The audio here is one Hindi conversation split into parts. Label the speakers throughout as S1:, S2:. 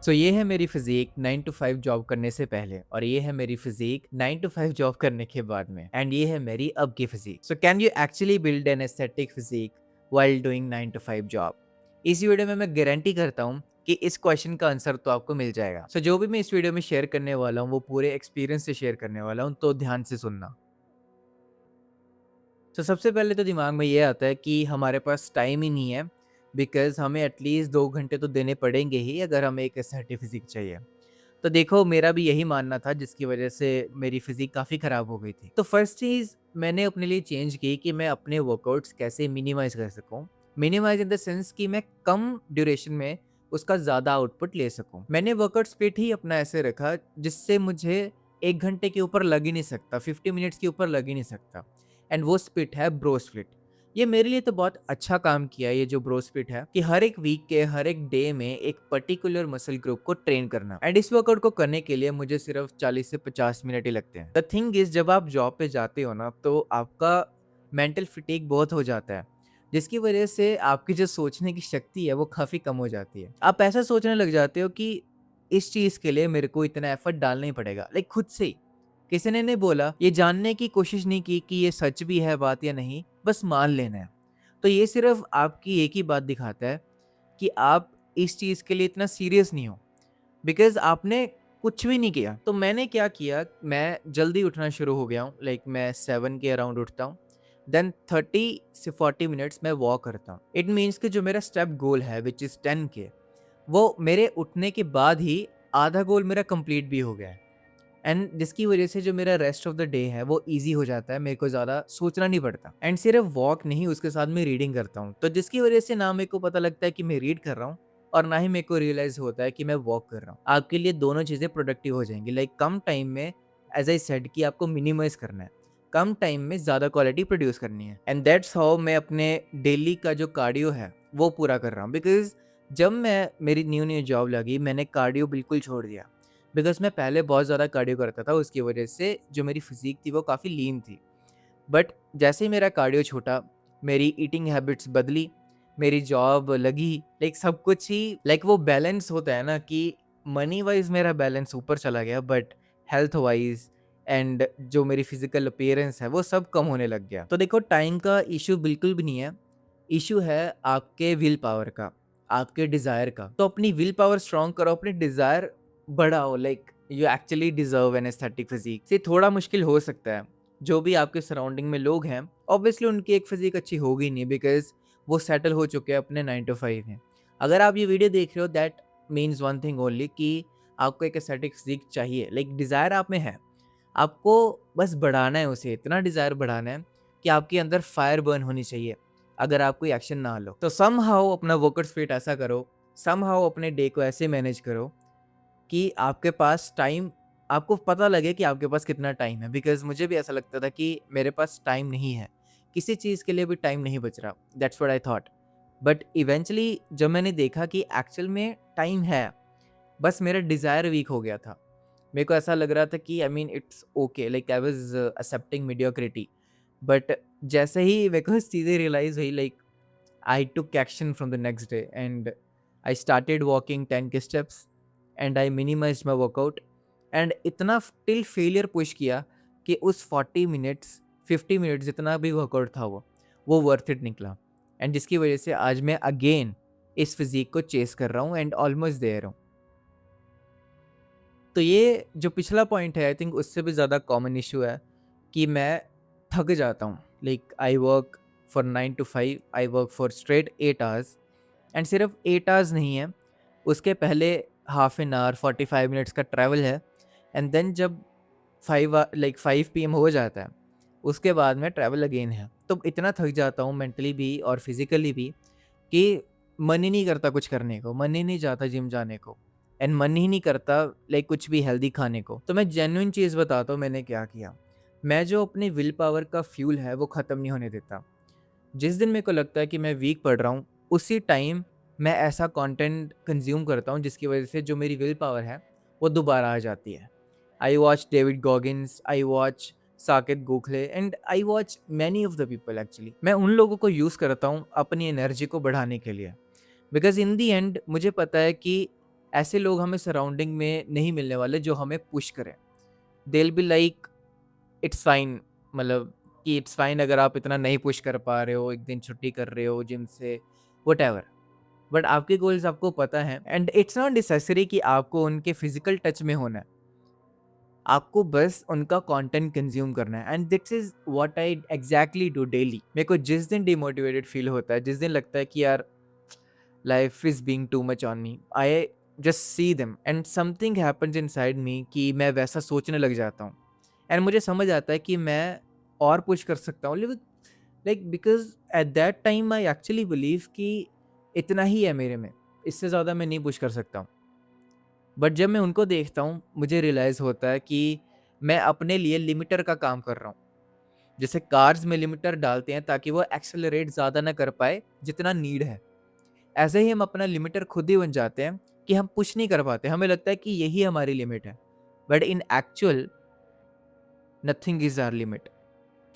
S1: सो ये है मेरी फिजिक 9 टू 5 जॉब करने से पहले और ये है मेरी फिजिक 9 टू 5 जॉब करने के बाद में एंड ये है मेरी अब की physique. So can you actually build an aesthetic physique while doing 9 to 5 job? इस वीडियो में मैं गारंटी करता हूँ कि इस क्वेश्चन का आंसर तो आपको मिल जाएगा। सो जो भी मैं इस वीडियो में शेयर करने वाला हूँ वो पूरे एक्सपीरियंस से शेयर करने वाला हूँ, तो ध्यान से सुनना। तो सबसे पहले तो दिमाग में ये आता है कि हमारे पास टाइम ही नहीं है, बिकॉज़ हमें एटलीस्ट 2 घंटे तो देने पड़ेंगे ही अगर हमें एक एस्थेटिक फिजिक चाहिए। तो देखो मेरा भी यही मानना था जिसकी वजह से मेरी फिजिक काफ़ी ख़राब हो गई थी। तो फर्स्ट चीज़ मैंने अपने लिए चेंज की कि मैं अपने वर्कआउट्स कैसे मिनिमाइज़ कर सकूँ। मिनिमाइज़ इन द सेंस कि मैं कम ड्यूरेशन में उसका ज़्यादा आउटपुट ले सकूँ। मैंने वर्कआउट स्प्लिट ही अपना ऐसे रखा जिससे मुझे 1 घंटे के ऊपर लग ही नहीं सकता, 50 मिनट्स के ऊपर लग ही नहीं सकता। एंड वो स्प्लिट है ब्रो स्प्लिट। ये मेरे लिए तो बहुत अच्छा काम किया है ये जो ब्रो स्प्लिट है कि हर एक वीक के हर एक डे में एक पर्टिकुलर मसल ग्रुप को ट्रेन करना। एंड इस वर्कआउट को करने के लिए मुझे सिर्फ 40 से 50 मिनट ही लगते हैं। द थिंग इज जब आप जॉब पे जाते हो ना तो आपका मेंटल फिटीग बहुत हो जाता है, जिसकी वजह से आपकी जो सोचने की शक्ति है वो काफ़ी कम हो जाती है। आप ऐसा सोचने लग जाते हो कि इस चीज़ के लिए मेरे को इतना एफर्ट डालना ही पड़ेगा, लाइक खुद से ही। किसी ने नहीं बोला, ये जानने की कोशिश नहीं की कि ये सच भी है बात या नहीं, बस मान लेना है। तो ये सिर्फ़ आपकी एक ही बात दिखाता है कि आप इस चीज़ के लिए इतना सीरियस नहीं हो, बिकॉज़ आपने कुछ भी नहीं किया। तो मैंने क्या किया, मैं जल्दी उठना शुरू हो गया हूँ, लाइक मैं 7 के अराउंड उठता हूँ। देन 30 से 40 मिनट्स मैं वॉक करता हूँ। इट मीन्स कि जो मेरा स्टेप गोल है व्हिच इज़ 10 के, वो मेरे उठने के बाद ही आधा गोल मेरा कंप्लीट भी हो गया है। एंड जिसकी वजह से जो मेरा रेस्ट ऑफ द डे है वो ईज़ी हो जाता है, मेरे को ज़्यादा सोचना नहीं पड़ता। एंड सिर्फ वॉक नहीं, उसके साथ मैं रीडिंग करता हूँ, तो जिसकी वजह से ना मेरे को पता लगता है कि मैं रीड कर रहा हूँ और ना ही मेरे को रियलाइज़ होता है कि मैं वॉक कर रहा हूँ। आपके लिए दोनों चीज़ें प्रोडक्टिव हो जाएंगी, लाइक कम टाइम में, एज आई सेड कि आपको मिनिमाइज करना है, कम टाइम में ज़्यादा क्वालिटी प्रोड्यूस करनी है। एंड दैट्स हाउ मैं अपने डेली का जो कार्डियो है वो पूरा कर रहा हूँ, बिकॉज जब मैं मेरी न्यू न्यू जॉब लगी मैंने कार्डियो बिल्कुल छोड़ दिया। बिकॉज़ मैं पहले बहुत ज़्यादा कार्डियो करता था, उसकी वजह से जो मेरी फ़िज़ीक थी वो काफ़ी लीन थी। बट जैसे ही मेरा कार्डियो छूटा, मेरी ईटिंग हैबिट्स बदली, मेरी जॉब लगी, लाइक सब कुछ ही, लाइक वो बैलेंस होता है ना कि मनी वाइज़ मेरा बैलेंस ऊपर चला गया, बट हेल्थ वाइज़ एंड जो मेरी फ़िज़िकल अपीयरेंस है वो सब कम होने लग गया। तो देखो टाइम का इश्यू बिल्कुल भी नहीं है, इश्यू है आपके विल पावर का, आपके डिज़ायर का। तो अपनी विल पावर स्ट्रॉन्ग करो, अपनी डिज़ायर बढ़ाओ, like you actually deserve an aesthetic physique. ये थोड़ा मुश्किल हो सकता है, जो भी आपके सराउंडिंग में लोग हैं, ऑब्वियसली उनकी एक फिज़ीक अच्छी होगी नहीं, बिकॉज़ वो सेटल हो चुके हैं अपने 9 टू 5 में। अगर आप ये वीडियो देख रहे हो that means one thing only कि आपको एक एस्थेटिक फिज़ीक चाहिए, लाइक डिज़ायर आप में है। आपको बस बढ़ाना है उसे, इतना डिज़ायर बढ़ाना है कि आपके अंदर फायर बर्न होनी चाहिए, अगर आप कोई एक्शन ना लो। तो समहाउ अपना वर्कआउट स्प्लिट ऐसा करो, समहाउ अपने डे को ऐसे मैनेज करो कि आपके पास टाइम, आपको पता लगे कि आपके पास कितना टाइम है। बिकॉज़ मुझे भी ऐसा लगता था कि मेरे पास टाइम नहीं है, किसी चीज़ के लिए भी टाइम नहीं बच रहा, that's what I thought. But eventually जब मैंने देखा कि एक्चुअल में टाइम है, बस मेरा डिज़ायर वीक हो गया था। मेरे को ऐसा लग रहा था कि I mean it's okay, like I was accepting mediocrity. But जैसे ही मेरे को चीज़ें रियलाइज़ हुई, like I took action from the next day and I started walking 10 के steps and I minimized my workout and इतना टिल फेलियर पुश किया कि उस 40 मिनट्स 50 मिनट्स जितना भी वर्कआउट था वो वर्थ इट निकला। एंड जिसकी वजह से आज मैं अगेन इस फिजिक को चेस कर रहा हूँ एंड ऑलमोस्ट देयर हूँ। तो ये जो पिछला पॉइंट है आई थिंक उससे भी ज़्यादा कॉमन इशू है कि मैं थक जाता हूँ। Like I work for 9 to 5, I work for straight 8 hours and सिर्फ 8 आवर्स नहीं है, उसके पहले हाफ एन आवर 45 मिनट्स का ट्रैवल है। एंड देन जब 5 PM हो जाता है, उसके बाद में ट्रैवल अगेन है। तो इतना थक जाता हूँ मेंटली भी और फिजिकली भी कि मन ही नहीं करता कुछ करने को, मन ही नहीं चाहता जिम जाने को एंड मन ही नहीं करता लाइक कुछ भी हेल्दी खाने को। तो मैं जेन्युइन चीज़ बताता हूँ मैंने क्या किया। मैं जो अपनी विल पावर का फ्यूल है वो ख़त्म नहीं होने देता। जिस दिन मेरे को लगता है कि मैं वीक पड़ रहा हूँ, उसी टाइम मैं ऐसा कंटेंट कंज़्यूम करता हूँ जिसकी वज़ह से जो मेरी विल पावर है वो दोबारा आ जाती है। I watch David Goggins, I watch Saket Gokhale and I watch many of the people actually. मैं उन लोगों को यूज़ करता हूँ अपनी एनर्जी को बढ़ाने के लिए, बिकॉज़ इन दी एंड मुझे पता है कि ऐसे लोग हमें सराउंडिंग में नहीं मिलने वाले जो हमें पुश करें। They will be like it's fine, मतलब कि इट्स फाइन अगर आप इतना नहीं पुश कर पा रहे हो, एक दिन छुट्टी कर रहे हो जिम से, व्हाटएवर। बट आपके गोल्स आपको पता है एंड इट्स नॉट नेसेसरी कि आपको उनके फिजिकल टच में होना है। आपको बस उनका कंटेंट कंज्यूम करना है and this is what I exactly do daily. मेरे को जिस दिन डिमोटिवेटेड फील होता है, जिस दिन लगता है कि यार life is being too much on me, I just see them and something happens inside me कि मैं वैसा सोचने लग जाता हूँ। एंड मुझे समझ आता है कि मैं और पुश कर सकता हूँ, like because at that time I actually believe कि इतना ही है मेरे में, इससे ज़्यादा मैं नहीं पुश कर सकता हूँ। बट जब मैं उनको देखता हूँ मुझे रियलाइज़ होता है कि मैं अपने लिए लिमिटर का काम कर रहा हूँ। जैसे कार्स में लिमिटर डालते हैं ताकि वो एक्सेलरेट ज़्यादा ना कर पाए जितना नीड है, ऐसे ही हम अपना लिमिटर खुद ही बन जाते हैं कि हम पुश नहीं कर पाते। हमें लगता है कि यही हमारी लिमिट है, but in actual nothing is our limit.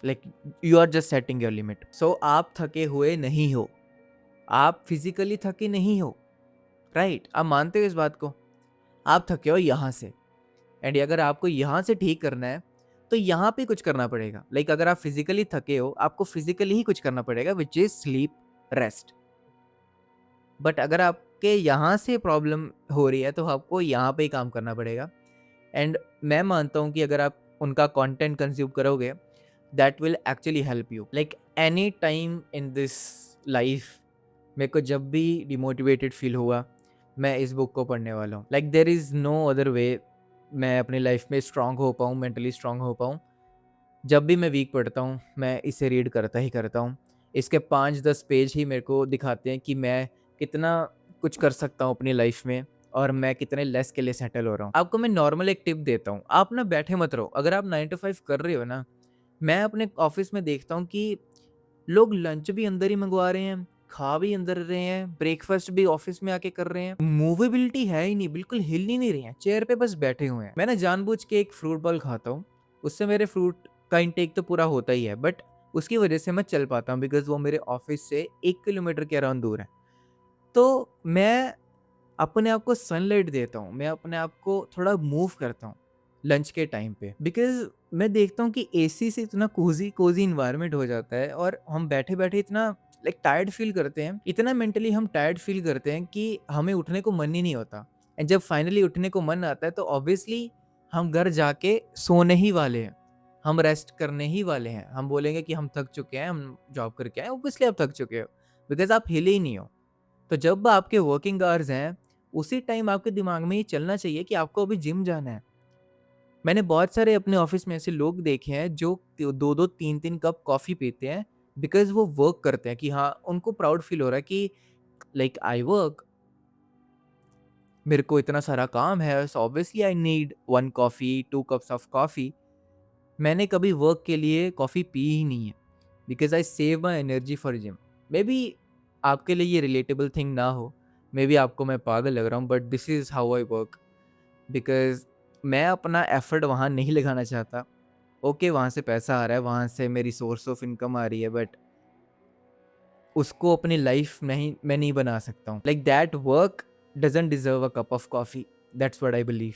S1: Like you are just setting your limit. So आप थके हुए नहीं हो, आप फिजिकली थके नहीं हो, राइट? आप मानते हो इस बात को? आप थके हो यहाँ से, एंड अगर आपको यहाँ से ठीक करना है तो यहाँ पे कुछ करना पड़ेगा। लाइक अगर आप फिजिकली थके हो, आपको फिजिकली ही कुछ करना पड़ेगा, which is sleep, rest. But अगर आपके यहाँ से प्रॉब्लम हो रही है तो आपको यहाँ पे ही काम करना पड़ेगा। एंड मैं मानता हूँ कि अगर आप उनका कंटेंट कंज्यूम करोगे, that will actually help you. Like any time in this life, मेरे को जब भी डिमोटिवेटेड फील हुआ, मैं इस बुक को पढ़ने वाला हूँ। Like there is no other way मैं अपनी लाइफ में स्ट्रांग हो पाऊँ, मेंटली स्ट्रांग हो पाऊँ। जब भी मैं वीक पढ़ता हूँ, मैं इसे रीड करता ही करता हूँ। इसके 5-10 पेज ही मेरे को दिखाते हैं कि मैं कितना कुछ कर सकता हूँ अपनी लाइफ में और मैं कितने लेस के लिए सेटल हो रहा हूँ। आपको मैं नॉर्मल एक टिप देता हूँ, आप ना बैठे मत रहो। अगर आप 9 टू 5 कर रहे हो ना, मैं अपने ऑफिस में देखता हूँ कि लोग लंच भी अंदर ही मंगवा रहे हैं, खा भी अंदर रहे हैं, ब्रेकफास्ट भी ऑफिस में आके कर रहे हैं। मूवेबिलिटी है ही नहीं, बिल्कुल हिल ही नहीं रहे हैं, चेयर पे बस बैठे हुए हैं। मैं ना जानबूझ के एक फ्रूट बॉल खाता हूँ, उससे मेरे फ्रूट का इंटेक तो पूरा होता ही है, बट उसकी वजह से मैं चल पाता हूँ बिकॉज वो मेरे ऑफिस से 1 किलोमीटर के अराउंड दूर है। तो मैं अपने आप को सनलाइट देता हूँ, मैं अपने आप को थोड़ा मूव करता हूँ लंच के टाइम पे, बिकॉज मैं देखता हूँ कि एसी से इतना कोजी कोजी इन्वायरमेंट हो जाता है और हम बैठे बैठे इतना लाइक टायर्ड फील करते हैं, इतना मेंटली हम टायर्ड फील करते हैं कि हमें उठने को मन ही नहीं होता। एंड जब फाइनली उठने को मन आता है तो ऑब्वियसली हम घर जाके सोने ही वाले हैं, हम रेस्ट करने ही वाले हैं। हम बोलेंगे कि हम थक चुके हैं, हम जॉब करके आए, ऑब्वियसली आप थक चुके हो बिकॉज आप हिले ही नहीं हो। तो जब आपके वर्किंग आवर्स हैं, उसी टाइम आपके दिमाग में ये चलना चाहिए कि आपको अभी जिम जाना है। मैंने बहुत सारे अपने ऑफिस में ऐसे लोग देखे हैं जो 2-2 3-3 कप कॉफ़ी पीते हैं बिकॉज़ वो वर्क करते हैं कि हाँ, उनको प्राउड फील हो रहा है कि लाइक आई वर्क, मेरे को इतना सारा काम है, so obviously I need 1 coffee, 2 cups of coffee. मैंने कभी वर्क के लिए कॉफ़ी पी ही नहीं है because I save my energy for gym. May be आपके लिए ये रिलेटेबल थिंग ना हो, मे बी आपको मैं पागल लग रहा हूँ, but this is how I work because मैं अपना एफर्ट वहाँ नहीं लगाना चाहता। ओके, वहाँ से पैसा आ रहा है, वहाँ से मेरी सोर्स ऑफ इनकम आ रही है, बट उसको अपनी लाइफ मैं नहीं बना सकता हूँ। Like that work doesn't deserve a cup of coffee, that's what I believe.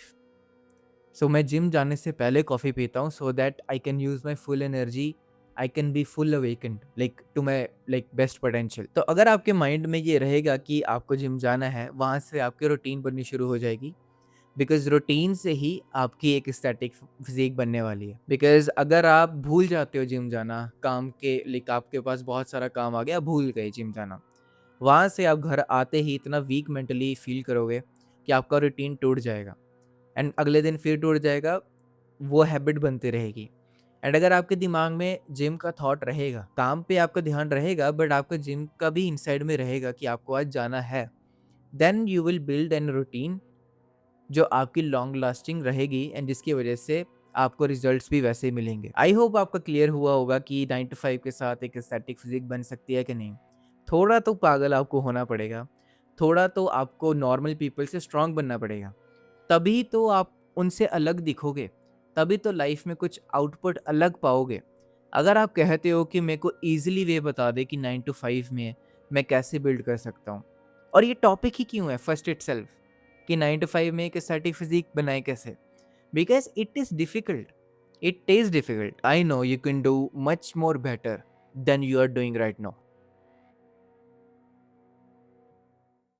S1: So मैं जिम जाने से पहले कॉफ़ी पीता हूँ so that I can use my full energy, I can be full awakened like to my like best potential. तो अगर आपके माइंड में ये रहेगा कि आपको जिम जाना है, वहाँ से आपकी रूटीन बननी शुरू हो जाएगी बिकॉज रूटीन से ही आपकी एक स्टैटिक फिजिक बनने वाली है। बिकॉज अगर आप भूल जाते हो जिम जाना, काम के लाइक आपके पास बहुत सारा काम आ गया, भूल गए जिम जाना, वहाँ से आप घर आते ही इतना वीक मेंटली फील करोगे कि आपका रूटीन टूट जाएगा एंड अगले दिन फिर टूट जाएगा, वो हैबिट बनती रहेगी। एंड अगर आपके दिमाग में जिम का थॉट रहेगा, काम पे आपका ध्यान रहेगा बट आपका जिम का भी इनसाइड में रहेगा कि आपको आज जाना है, then you will build an routine जो आपकी लॉन्ग लास्टिंग रहेगी एंड जिसकी वजह से आपको रिजल्ट्स भी वैसे ही मिलेंगे। आई होप आपका क्लियर हुआ होगा कि 9 टू 5 के साथ एक स्टैटिक फिजिक बन सकती है कि नहीं। थोड़ा तो पागल आपको होना पड़ेगा, थोड़ा तो आपको नॉर्मल पीपल से स्ट्रांग बनना पड़ेगा, तभी तो आप उनसे अलग दिखोगे, तभी तो लाइफ में कुछ आउटपुट अलग पाओगे। अगर आप कहते हो कि मेरे को ईजिली वे बता दे कि 9 टू 5 में मैं कैसे बिल्ड कर सकता हूँ, और ये टॉपिक ही क्यों है फर्स्ट इटसेल्फ, कि 9 टू 5 में एक एस्थेटिक फिज़ीक बनाएँ कैसे? Because it is difficult, it is difficult. I know you can do much more better than you are doing right now.